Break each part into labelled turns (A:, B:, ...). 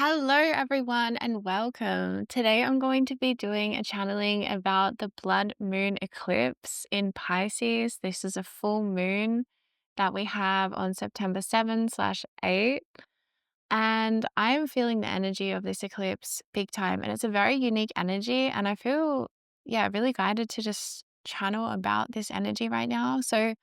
A: Hello, everyone, and welcome. Today, I'm going to be doing a channeling about the blood moon eclipse in Pisces. This is a full moon that we have on September 7/8. And I am feeling the energy of this eclipse big time. And it's a very unique energy. And I feel, yeah, really guided to just channel about this energy right now. So,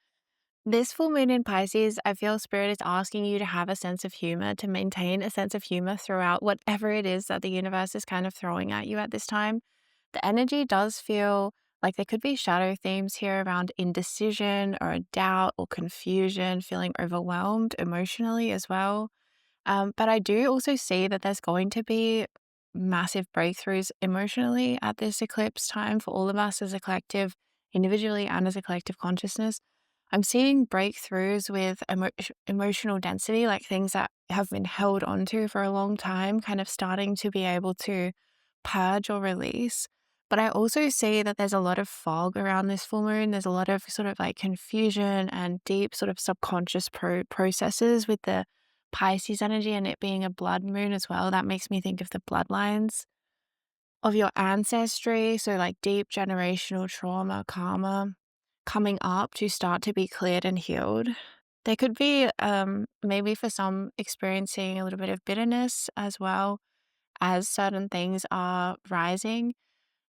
A: this full moon in Pisces, I feel spirit is asking you to have a sense of humor, to maintain a sense of humor throughout whatever it is that the universe is kind of throwing at you at this time. The energy does feel like there could be shadow themes here around indecision or doubt or confusion, feeling overwhelmed emotionally as well. But I do also see that there's going to be massive breakthroughs emotionally at this eclipse time for all of us as a collective, individually and as a collective consciousness. I'm seeing breakthroughs with emotional density, like things that have been held onto for a long time, kind of starting to be able to purge or release. But I also see that there's a lot of fog around this full moon. There's a lot of sort of like confusion and deep sort of subconscious processes with the Pisces energy and it being a blood moon as well. That makes me think of the bloodlines of your ancestry. So, like deep generational trauma, karma coming up to start to be cleared and healed. There could be, maybe for some, experiencing a little bit of bitterness as well as certain things are rising.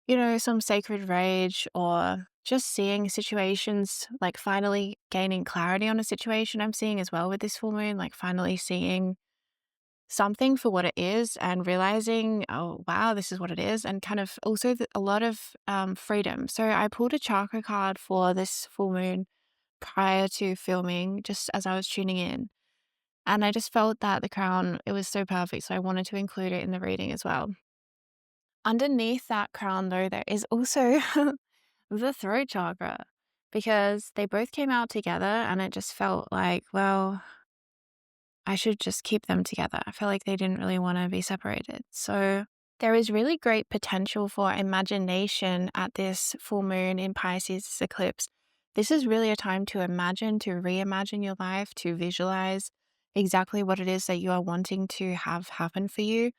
A: Some sacred rage or just seeing situations, like finally gaining clarity on a situation. I'm seeing as well with this full moon, like finally seeing something for what it is and realizing, oh, wow, this is what it is. And kind of also a lot of freedom. So I pulled a chakra card for this full moon prior to filming, just as I was tuning in. And I just felt that the crown, it was so perfect. So I wanted to include it in the reading as well. Underneath that crown, though, there is also the throat chakra because they both came out together and it just felt like, well, I should just keep them together. I feel like they didn't really want to be separated. So there is really great potential for imagination at this full moon in Pisces eclipse. This is really a time to imagine, to reimagine your life, to visualize exactly what it is that you are wanting to have happen for you.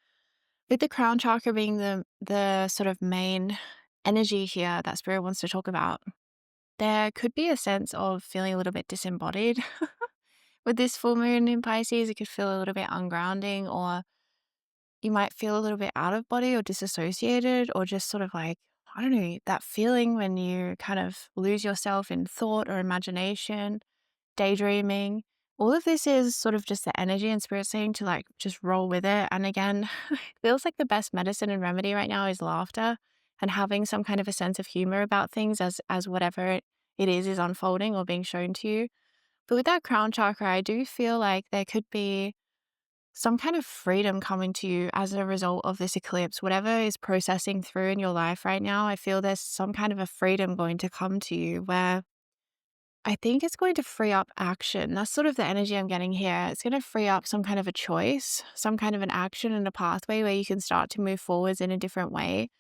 A: With the crown chakra being the sort of main energy here that spirit wants to talk about, there could be a sense of feeling a little bit disembodied. With this full moon in Pisces, it could feel a little bit ungrounding, or you might feel a little bit out of body or disassociated, or just sort of like, I don't know, that feeling when you kind of lose yourself in thought or imagination, daydreaming. All of this is sort of just the energy and spirit saying to like just roll with it. And again, it feels like the best medicine and remedy right now is laughter and having some kind of a sense of humor about things as whatever it is unfolding or being shown to you. But with that crown chakra, I do feel like there could be some kind of freedom coming to you as a result of this eclipse. Whatever is processing through in your life right now, I feel there's some kind of a freedom going to come to you where I think it's going to free up action. That's sort of the energy I'm getting here. It's going to free up some kind of a choice, some kind of an action and a pathway where you can start to move forwards in a different way.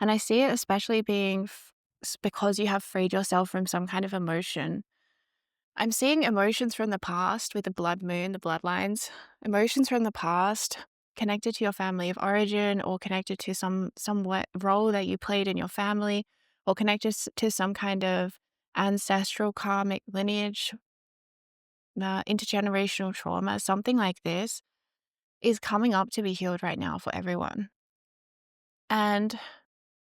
A: And I see it especially being because you have freed yourself from some kind of emotion. I'm seeing emotions from the past with the blood moon, the bloodlines, emotions from the past connected to your family of origin or connected to somewhat role that you played in your family or connected to some kind of ancestral karmic lineage, intergenerational trauma, something like this is coming up to be healed right now for everyone. And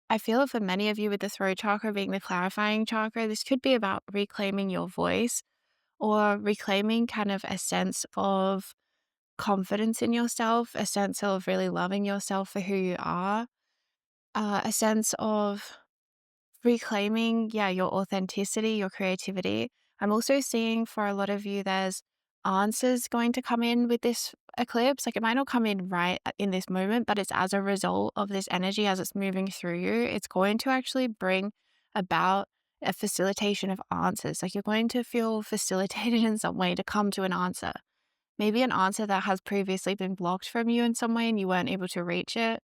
A: I feel for many of you with the throat chakra being the clarifying chakra, this could be about reclaiming your voice or reclaiming kind of a sense of confidence in yourself, a sense of really loving yourself for who you are, a sense of reclaiming, yeah, your authenticity, your creativity. I'm also seeing for a lot of you, there's answers going to come in with this eclipse. Like it might not come in right in this moment, but it's as a result of this energy as it's moving through you. It's going to actually bring about a facilitation of answers. Like you're going to feel facilitated in some way to come to an answer. Maybe an answer that has previously been blocked from you in some way and you weren't able to reach it.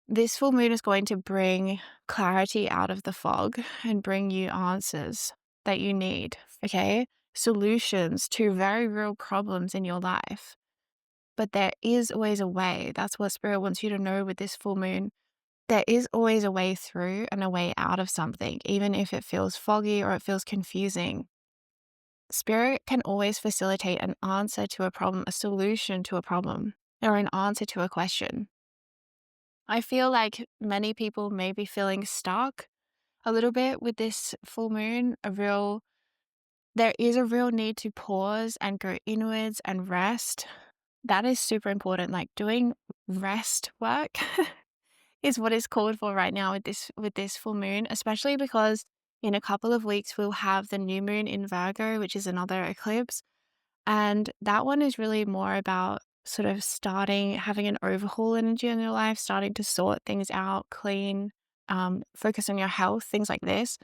A: This full moon is going to bring clarity out of the fog and bring you answers that you need, okay? Solutions to very real problems in your life. but there is always a way. That's what Spirit wants you to know with this full moon. There is always a way through and a way out of something, even if it feels foggy or it feels confusing. Spirit can always facilitate an answer to a problem, a solution to a problem, or an answer to a question. I feel like many people may be feeling stuck a little bit with this full moon. There is a real need to pause and go inwards and rest. That is super important. Like doing rest work is what is called for right now with this full moon, especially because in a couple of weeks we'll have the new moon in Virgo, which is another eclipse. And that one is really more about sort of having an overhaul energy in your life, starting to sort things out, clean, focus on your health, things like this.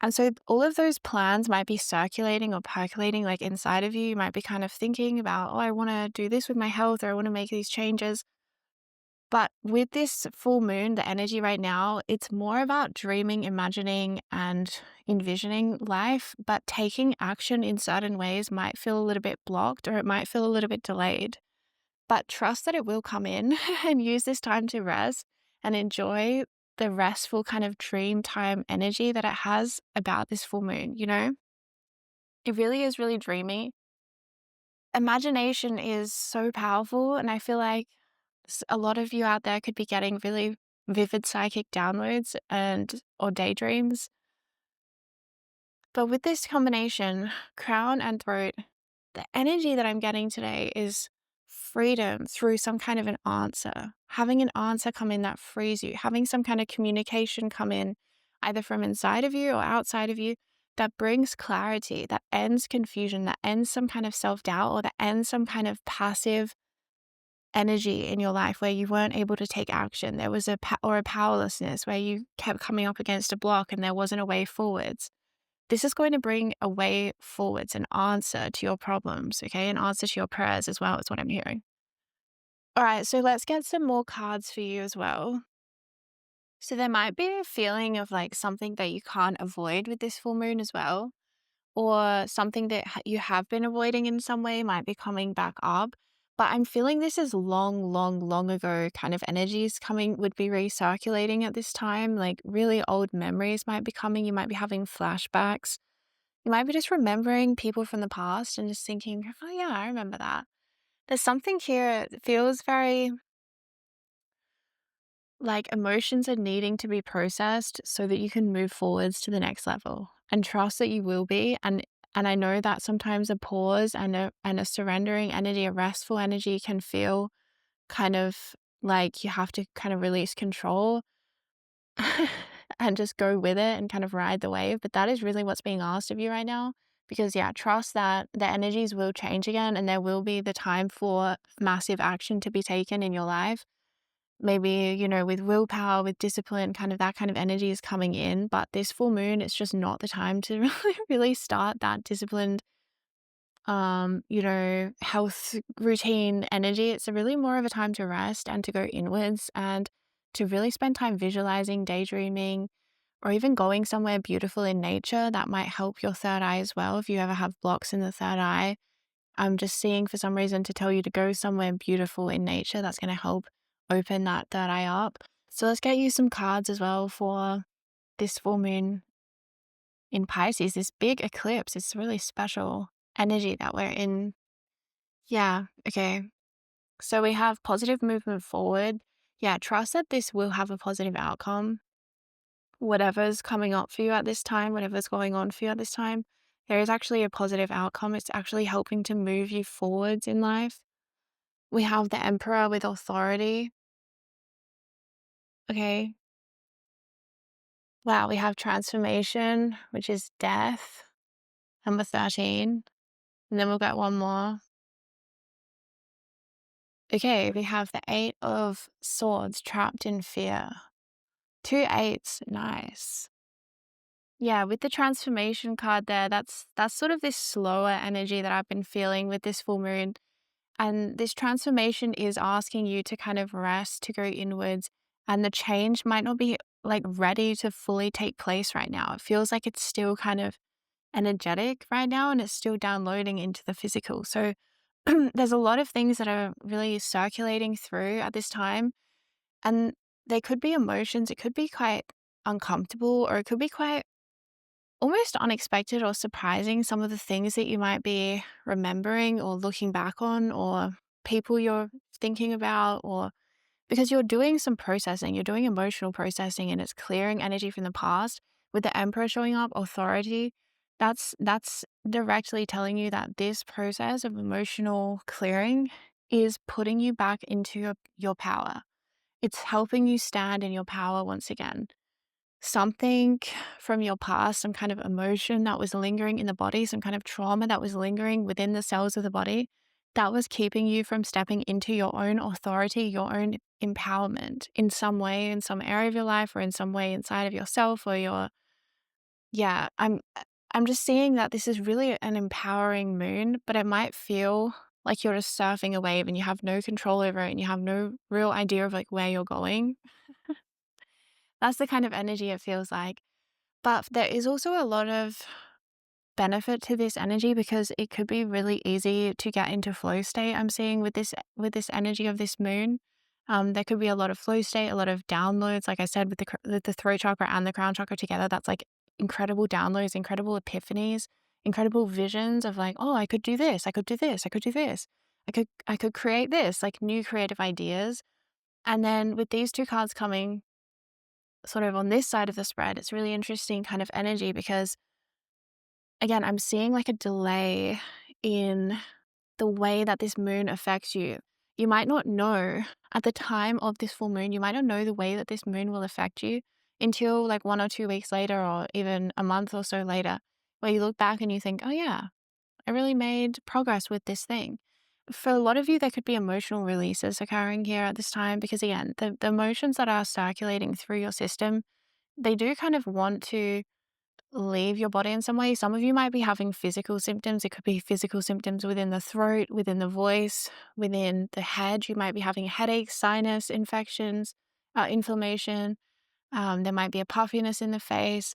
A: And so all of those plans might be circulating or percolating like inside of you. You might be kind of thinking about, oh, I want to do this with my health, or I want to make these changes. But with this full moon, the energy right now, it's more about dreaming, imagining, and envisioning life, but taking action in certain ways might feel a little bit blocked or it might feel a little bit delayed. But trust that it will come in and use this time to rest and enjoy the restful kind of dream time energy that it has about this full moon, you know? It really is really dreamy. Imagination is so powerful, and I feel like a lot of you out there could be getting really vivid psychic downloads and or daydreams. But with this combination, crown and throat, the energy that I'm getting today is freedom through some kind of an answer. Having an answer come in that frees you, having some kind of communication come in, either from inside of you or outside of you, that brings clarity, that ends confusion, that ends some kind of self-doubt, or that ends some kind of passive energy in your life where you weren't able to take action. There was a powerlessness where you kept coming up against a block and there wasn't a way forwards. This is going to bring a way forwards, an answer to your problems, okay? An answer to your prayers as well, is what I'm hearing. All right, so let's get some more cards for you as well. So there might be a feeling of like something that you can't avoid with this full moon as well, or something that you have been avoiding in some way might be coming back up. But I'm feeling this is long, long, long ago kind of energies would be recirculating at this time. Like really old memories might be coming. You might be having flashbacks. You might be just remembering people from the past and just thinking, oh, yeah, I remember that. There's something here that feels very like emotions are needing to be processed so that you can move forwards to the next level and trust that you will be. And I know that sometimes a pause and a surrendering energy, a restful energy can feel kind of like you have to kind of release control and just go with it and kind of ride the wave. But that is really what's being asked of you right now. Because, yeah, trust that the energies will change again and there will be the time for massive action to be taken in your life. Maybe, you know, with willpower, with discipline, kind of that kind of energy is coming in. But this full moon, it's just not the time to really start that disciplined, health routine energy. It's a really more of a time to rest and to go inwards and to really spend time visualizing, daydreaming, or even going somewhere beautiful in nature. That might help your third eye as well. If you ever have blocks in the third eye, I'm just seeing for some reason to tell you to go somewhere beautiful in nature. That's going to help open that third eye up. So let's get you some cards as well for this full moon in Pisces, this big eclipse. It's really special energy that we're in. Yeah, okay. So we have positive movement forward. Yeah, trust that this will have a positive outcome. Whatever's coming up for you at this time, whatever's going on for you at this time, there is actually a positive outcome. It's actually helping to move you forwards in life. We have the Emperor with authority. Okay. Wow, we have transformation, which is death, number 13. And then we'll get one more. Okay, we have the 8 of Swords, trapped in fear. 2 eights, nice. Yeah, with the transformation card there, that's sort of this slower energy that I've been feeling with this full moon. And this transformation is asking you to kind of rest, to go inwards, and the change might not be like ready to fully take place right now. It feels like it's still kind of energetic right now and it's still downloading into the physical. So there's a lot of things that are really circulating through at this time. And they could be emotions, it could be quite uncomfortable, or it could be quite almost unexpected or surprising, some of the things that you might be remembering or looking back on, or people you're thinking about, or because you're doing some processing, you're doing emotional processing, and it's clearing energy from the past. With the Emperor showing up, authority, that's directly telling you that this process of emotional clearing is putting you back into your power. It's helping you stand in your power once again. Something from your past, some kind of emotion that was lingering in the body, some kind of trauma that was lingering within the cells of the body, that was keeping you from stepping into your own authority, your own empowerment in some way, in some area of your life, or in some way inside of yourself or your, yeah, I'm just seeing that this is really an empowering moon, but it might feel like you're just surfing a wave and you have no control over it and you have no real idea of like where you're going. That's the kind of energy it feels like. But there is also a lot of benefit to this energy because it could be really easy to get into flow state. I'm seeing with this energy of this moon. There could be a lot of flow state, a lot of downloads. Like I said, with the throat chakra and the crown chakra together, that's like incredible downloads, incredible epiphanies, incredible visions of like, oh, I could do this, I could do this, I could do this, I could create this, like new creative ideas. And then with these two cards coming sort of on this side of the spread, it's really interesting kind of energy because, again, I'm seeing like a delay in the way that this moon affects you. You might not know at the time of this full moon, you might not know the way that this moon will affect you until like 1 or 2 weeks later, or even a month or so later, where you look back and you think, oh, yeah, I really made progress with this thing. For a lot of you, there could be emotional releases occurring here at this time because, again, the emotions that are circulating through your system, they do kind of want to leave your body in some way. Some of you might be having physical symptoms. It could be physical symptoms within the throat, within the voice, within the head. You might be having headaches, sinus infections, inflammation. There might be a puffiness in the face.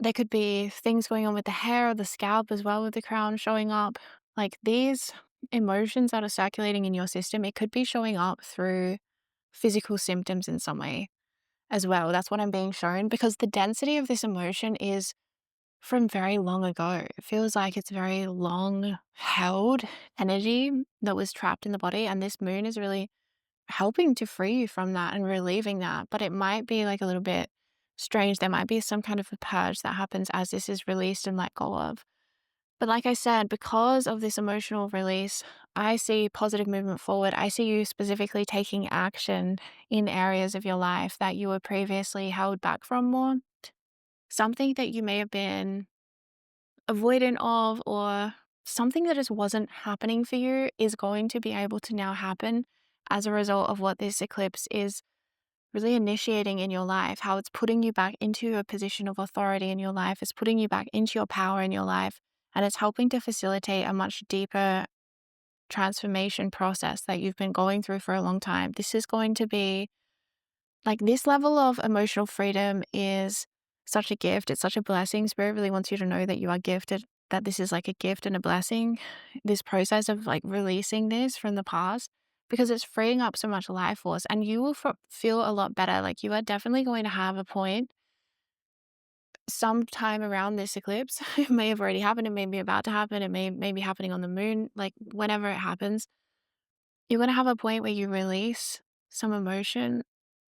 A: There could be things going on with the hair or the scalp as well, with the crown showing up. Like these emotions that are circulating in your system, it could be showing up through physical symptoms in some way as well. That's what I'm being shown because the density of this emotion is from very long ago. It feels like it's very long held energy that was trapped in the body. And this moon is really helping to free you from that and relieving that. But it might be like a little bit strange. There might be some kind of a purge that happens as this is released and let go of. But like I said, because of this emotional release, I see positive movement forward. I see you specifically taking action in areas of your life that you were previously held back from more. Something that you may have been avoidant of, or something that just wasn't happening for you, is going to be able to now happen as a result of what this eclipse is really initiating in your life, how it's putting you back into a position of authority in your life, it's putting you back into your power in your life, and it's helping to facilitate a much deeper transformation process that you've been going through for a long time. This is going to be like, this level of emotional freedom is such a gift. It's such a blessing. Spirit really wants you to know that you are gifted, that this is like a gift and a blessing. This process of like releasing this from the past, because it's freeing up so much life force, and you will feel a lot better. Like, you are definitely going to have a point sometime around this eclipse. It may have already happened. It may be about to happen. It may be happening on the moon. Like, whenever it happens, you're going to have a point where you release some emotion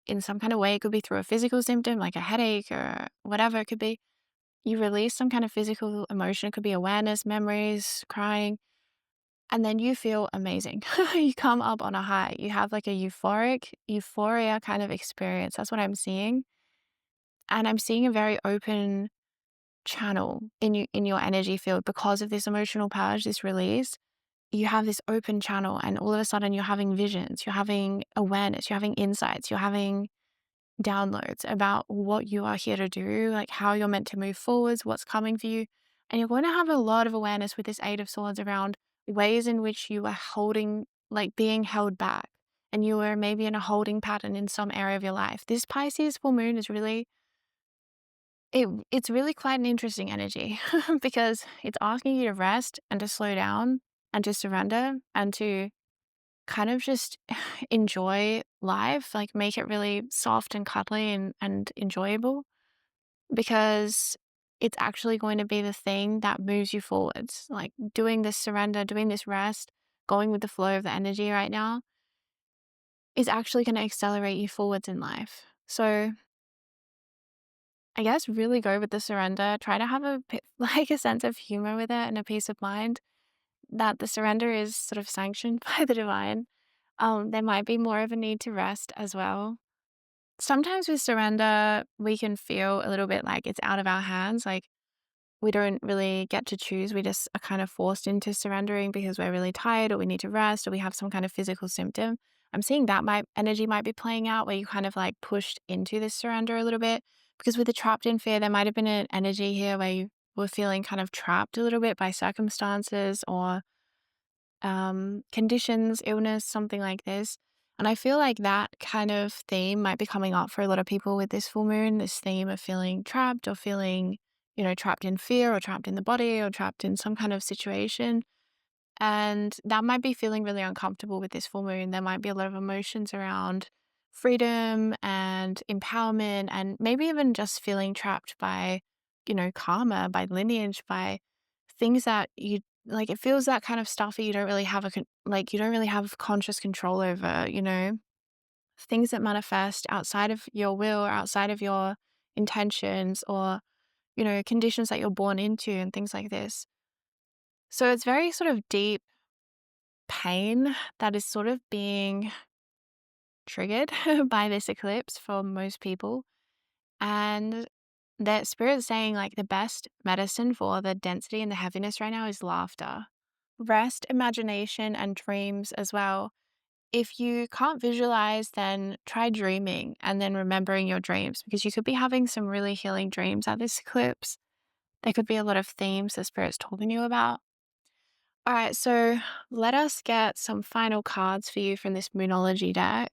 A: in some kind of way. It could be through a physical symptom, like a headache or whatever it could be. You release some kind of physical emotion. It could be awareness, memories, crying, and then you feel amazing. You come up on a high. You have like a euphoria kind of experience. That's what I'm seeing. And I'm seeing a very open channel in your energy field because of this emotional purge, this release. You have this open channel, and all of a sudden you're having visions, you're having awareness, you're having insights, you're having downloads about what you are here to do, like how you're meant to move forwards, what's coming for you. And you're going to have a lot of awareness with this Eight of Swords around ways in which you are holding, like being held back, and you are maybe in a holding pattern in some area of your life. This Pisces full moon is really, it's really quite an interesting energy because it's asking you to rest and to slow down and to surrender and to kind of just enjoy life, like make it really soft and cuddly and enjoyable, because it's actually going to be the thing that moves you forwards. Like doing this surrender, doing this rest, going with the flow of the energy right now is actually going to accelerate you forwards in life. So I guess really go with the surrender. Try to have like a sense of humor with it and a peace of mind that the surrender is sort of sanctioned by the divine. There might be more of a need to rest as well. Sometimes with surrender, we can feel a little bit like it's out of our hands. Like we don't really get to choose. We just are kind of forced into surrendering because we're really tired or we need to rest or we have some kind of physical symptom. I'm seeing that my energy might be playing out where you kind of like pushed into this surrender a little bit, because with the trapped in fear, there might have been an energy here where you were feeling kind of trapped a little bit by circumstances or conditions, illness, something like this. And I feel like that kind of theme might be coming up for a lot of people with this full moon, this theme of feeling trapped or feeling, trapped in fear or trapped in the body or trapped in some kind of situation. And that might be feeling really uncomfortable with this full moon. There might be a lot of emotions around freedom and empowerment, and maybe even just feeling trapped by, karma, by lineage, by things that you like. It feels that kind of stuff that you don't really have you don't really have conscious control over, things that manifest outside of your will or outside of your intentions, or, conditions that you're born into and things like this. So it's very sort of deep pain that is sort of being triggered by this eclipse for most people. And that spirit's saying like the best medicine for the density and the heaviness right now is laughter. Rest, imagination, and dreams as well. If you can't visualize, then try dreaming and then remembering your dreams, because you could be having some really healing dreams at this eclipse. There could be a lot of themes the spirit's talking to you about. All right, so let us get some final cards for you from this Moonology deck.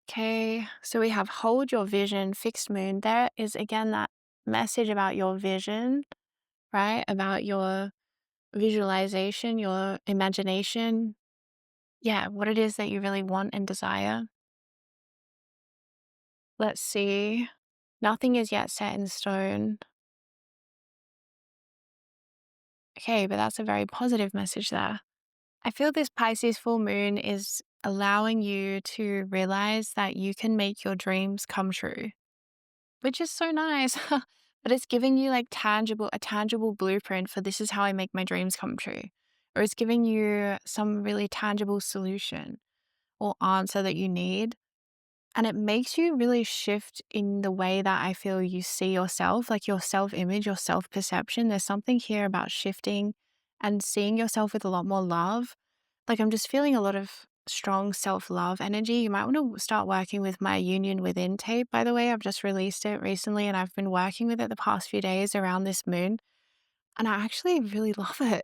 A: Okay, so we have hold your vision, fixed moon. There is again that message about your vision, right? About your visualization, your imagination. Yeah, what it is that you really want and desire. Let's see. Nothing is yet set in stone. Okay, but that's a very positive message there. I feel this Pisces full moon is allowing you to realize that you can make your dreams come true, which is so nice. But it's giving you like a tangible blueprint for this is how I make my dreams come true. Or it's giving you some really tangible solution or answer that you need. And it makes you really shift in the way that I feel you see yourself, like your self-image, your self-perception. There's something here about shifting and seeing yourself with a lot more love. Like I'm just feeling a lot of strong self-love energy. You might want to start working with my Union Within tape, by the way. I've just released it recently and I've been working with it the past few days around this moon. And I actually really love it.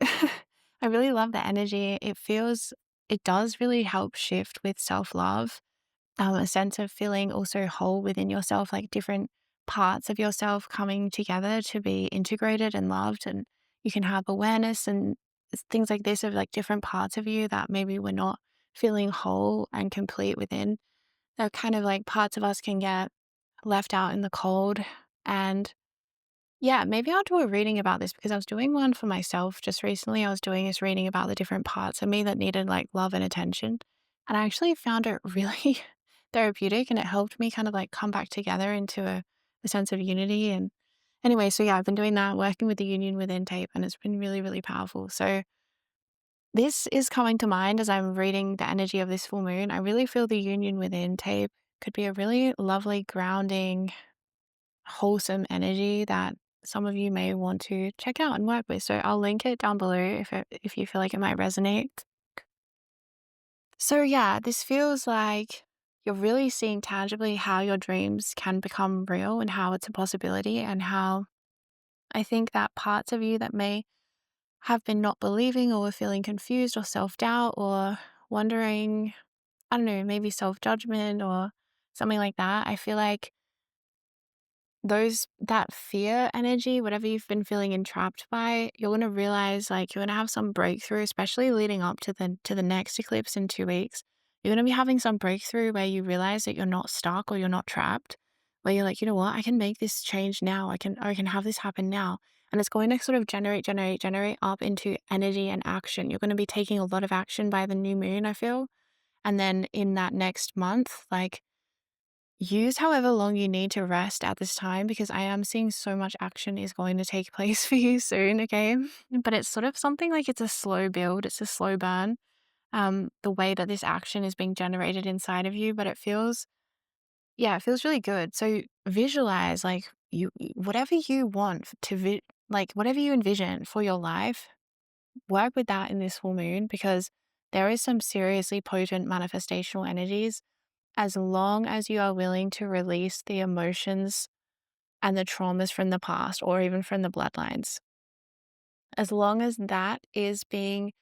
A: I really love the energy. It does really help shift with self-love, a sense of feeling also whole within yourself, like different parts of yourself coming together to be integrated and loved. And you can have awareness and things like this of like different parts of you that maybe we're not feeling whole and complete within. They're kind of like parts of us can get left out in the cold. And yeah, maybe I'll do a reading about this, because I was doing one for myself just recently. I was doing this reading about the different parts of me that needed like love and attention. And I actually found it really therapeutic, and it helped me kind of like come back together into a sense of unity. And anyway, so yeah, I've been doing that, working with the Union Within tape, and it's been really, really powerful. So this is coming to mind as I'm reading the energy of this full moon. I really feel the Union Within tape could be a really lovely, grounding, wholesome energy that some of you may want to check out and work with. So I'll link it down below if you feel like it might resonate. So yeah, this feels like you're really seeing tangibly how your dreams can become real and how it's a possibility, and how I think that parts of you that may have been not believing or feeling confused or self-doubt or wondering, I don't know, maybe self-judgment or something like that. I feel like that fear energy, whatever you've been feeling entrapped by, you're gonna realize, like, you're gonna have some breakthrough, especially leading up to the next eclipse in 2 weeks. You're gonna be having some breakthrough where you realize that you're not stuck or you're not trapped, where you're like, "You know what? I can make this change now. I can have this happen now." And it's going to sort of generate up into energy and action. You're gonna be taking a lot of action by the new moon, I feel. And then in that next month, like, use however long you need to rest at this time, because I am seeing so much action is going to take place for you soon, okay? But it's sort of something like it's a slow build, it's a slow burn, the way that this action is being generated inside of you, but yeah, it feels really good. So visualize like whatever you want like whatever you envision for your life, work with that in this full moon, because there is some seriously potent manifestational energies as long as you are willing to release the emotions and the traumas from the past or even from the bloodlines. As long as that is being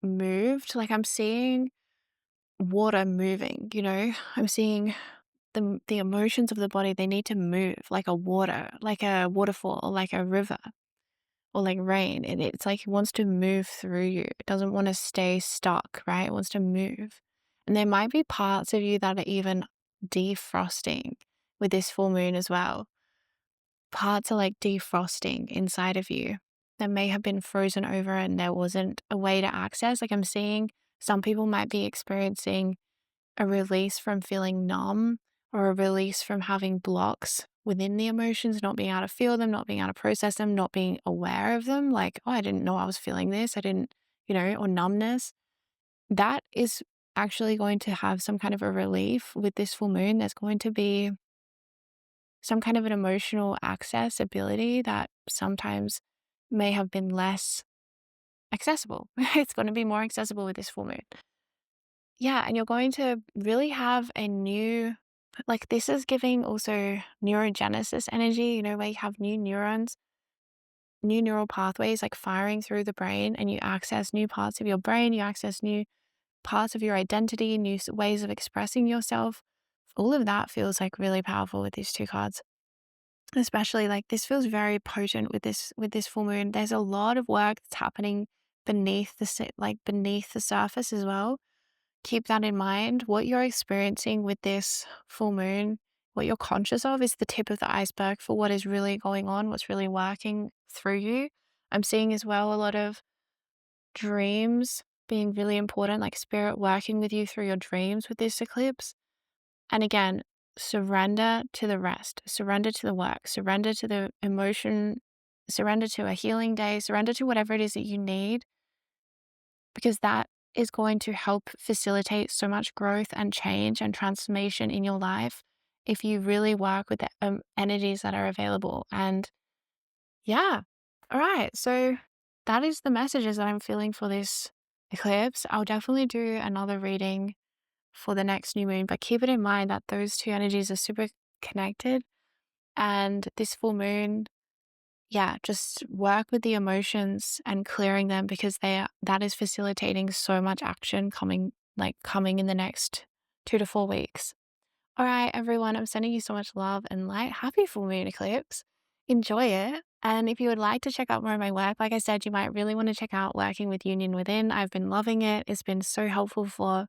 A: moved, like I'm seeing water moving, I'm seeing the emotions of the body, they need to move like a water, like a waterfall, or like a river, or like rain. And it's like it wants to move through you. It doesn't want to stay stuck, right? It wants to move. And there might be parts of you that are even defrosting with this full moon as well. Parts are like defrosting inside of you that may have been frozen over and there wasn't a way to access. Like I'm seeing some people might be experiencing a release from feeling numb, or a release from having blocks within the emotions, not being able to feel them, not being able to process them, not being aware of them. Like, oh, I didn't know I was feeling this. I didn't, or numbness. That is actually going to have some kind of a relief with this full moon. There's going to be some kind of an emotional access ability that sometimes may have been less accessible. It's going to be more accessible with this full moon. Yeah, and you're going to really have a new, like, this is giving also neurogenesis energy, where you have new neurons, new neural pathways like firing through the brain, and you access new parts of your brain, you access new parts of your identity, new ways of expressing yourself. All of that feels like really powerful with these two cards. Especially like this feels very potent with this full moon. There's a lot of work that's happening beneath beneath the surface as well. Keep that in mind. What you're experiencing with this full moon, what you're conscious of, is the tip of the iceberg for what is really going on, what's really working through you. I'm seeing as well a lot of dreams being really important, like spirit working with you through your dreams with this eclipse. And again, surrender to the rest, surrender to the work, surrender to the emotion, surrender to a healing day, surrender to whatever it is that you need, because that is going to help facilitate so much growth and change and transformation in your life if you really work with the energies that are available. And yeah, all right. So that is the messages that I'm feeling for this eclipse. I'll definitely do another reading for the next new moon, but keep it in mind that those two energies are super connected. And this full moon, yeah, just work with the emotions and clearing them, because that is facilitating so much action coming in the next 2 to 4 weeks. All right, everyone, I'm sending you so much love and light. Happy full moon eclipse. Enjoy it. And if you would like to check out more of my work, like I said, you might really want to check out Working with Union Within. I've been loving it. It's been so helpful for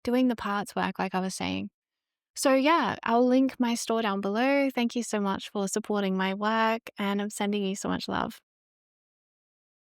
A: doing the parts work, like I was saying. So yeah, I'll link my store down below. Thank you so much for supporting my work, and I'm sending you so much love.